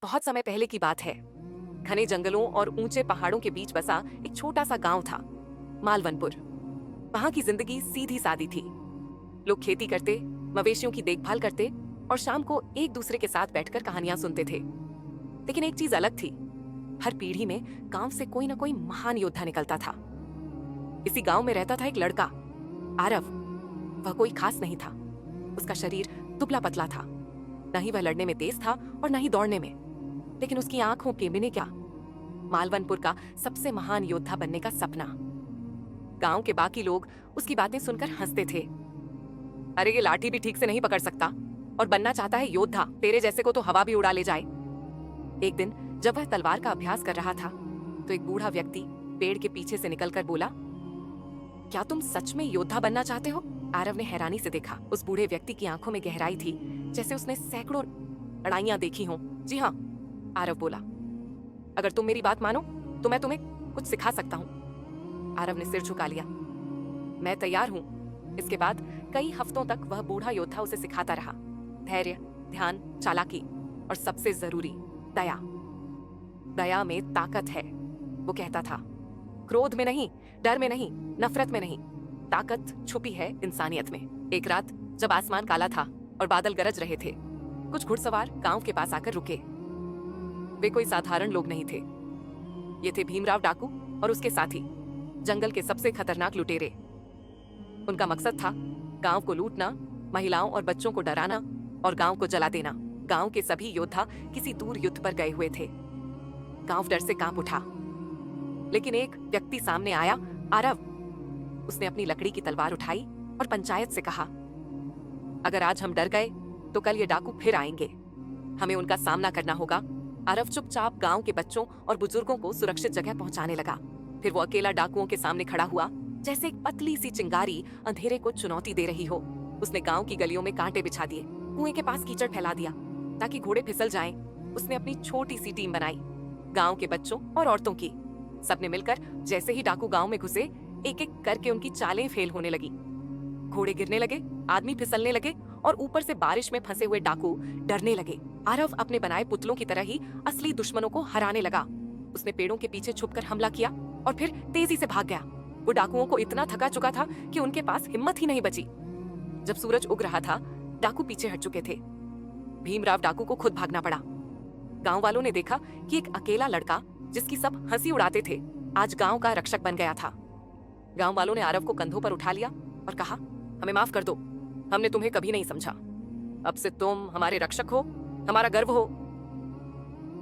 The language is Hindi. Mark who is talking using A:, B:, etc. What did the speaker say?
A: बहुत समय पहले की बात है। घने जंगलों और ऊंचे पहाड़ों के बीच बसा एक छोटा सा गांव था, मालवनपुर। वहां की जिंदगी सीधी सादी थी। लोग खेती करते, मवेशियों की देखभाल करते और शाम को एक दूसरे के साथ बैठकर कहानियां सुनते थे। लेकिन एक चीज अलग थी। हर पीढ़ी में गांव से कोई ना कोई महान योद्धा निकलता था। इसी गांव में रहता था एक लड़का, आरव। वह कोई खास नहीं था। उसका शरीर दुबला पतला था। न ही वह लड़ने में तेज था और न ही दौड़ने में। लेकिन उसकी आंखों के बिना क्या, मालवनपुर का सबसे महान योद्धा बनने का सपना। गांव के बाकी लोग उसकी बातें सुनकर हंसते थे। अरे ये लाठी भी ठीक से नहीं पकड़ सकता और बनना चाहता है योद्धा, तेरे जैसे को तो हवा भी उड़ा ले जाए। एक दिन जब वह तलवार का अभ्यास कर रहा था तो एक बूढ़ा व्यक्ति पेड़ के पीछे से निकलकर बोला, क्या तुम सच में योद्धा बनना चाहते हो? आरव ने हैरानी से देखा। उस बूढ़े व्यक्ति की आंखों में गहराई थी, जैसे उसने सैकड़ों लड़ाइयां देखी हों। जी हाँ, आरव बोला, अगर तुम मेरी बात मानो तो मैं तुम्हें कुछ सिखा सकता हूँ। आरव ने सिर झुका लिया। मैं तैयार हूँ। इसके बाद कई हफ्तों तक वह बूढ़ा योद्धा उसे सिखाता रहा। धैर्य, ध्यान, चालाकी और सबसे जरूरी दया। दया में ताकत है, वो कहता था। क्रोध में नहीं, डर में नहीं, नफरत में नहीं, ताकत छुपी है इंसानियत में। एक रात जब आसमान काला था और बादल गरज रहे थे, कुछ घुड़सवार गांव के पास आकर रुके। वे कोई साधारण लोग नहीं थे। ये थे भीमराव डाकू और उसके साथी, जंगल के सबसे खतरनाक लुटेरे। उनका मकसद था गांव को लूटना, महिलाओं और बच्चों को डराना और गांव को जला देना। गांव के सभी योद्धा किसी दूर युद्ध पर गए हुए थे। गांव डर से कांप उठा। लेकिन एक व्यक्ति सामने आया, आरव। उसने अपनी लकड़ी की तलवार उठाई और पंचायत से कहा, अगर आज हम डर गए तो कल ये डाकू फिर आएंगे। हमें उनका सामना करना होगा। आरव चुपचाप गांव के बच्चों और बुजुर्गों को सुरक्षित जगह पहुंचाने लगा। फिर वो अकेला डाकुओं के सामने खड़ा हुआ, जैसे एक पतली सी चिंगारी अंधेरे को चुनौती दे रही हो। उसने गांव की गलियों में कांटे बिछा दिए, कुएं के पास कीचड़ फैला दिया ताकि घोड़े फिसल जाएं। उसने अपनी छोटी सी टीम बनाई, गांव के बच्चों और औरतों की। सबने मिलकर जैसे ही डाकू गांव में घुसे, एक एक करके उनकी चालें फेल होने लगी। घोड़े गिरने लगे, आदमी फिसलने लगे और ऊपर से बारिश में फंसे हुए डाकू डरने लगे। आरव अपने बनाए पुतलों की तरह ही असली दुश्मनों को हराने लगा। उसने पेड़ों के पीछे छुपकर हमला किया और फिर तेजी से भाग गया। वो डाकुओं को इतना थका चुका था कि उनके पास हिम्मत ही नहीं बची। जब सूरज उग रहा था, डाकू पीछे हट चुके थे। भीमराव डाकू को खुद भागना पड़ा। गांव वालों ने देखा कि एक अकेला लड़का, जिसकी सब हंसी उड़ाते थे, आज गांव का रक्षक बन गया था। गांव वालों ने आरव को कंधों पर उठा लिया और कहा, हमें माफ कर दो, हमने तुम्हें कभी नहीं समझा। अब से तुम हमारे रक्षक हो, हमारा गर्व हो।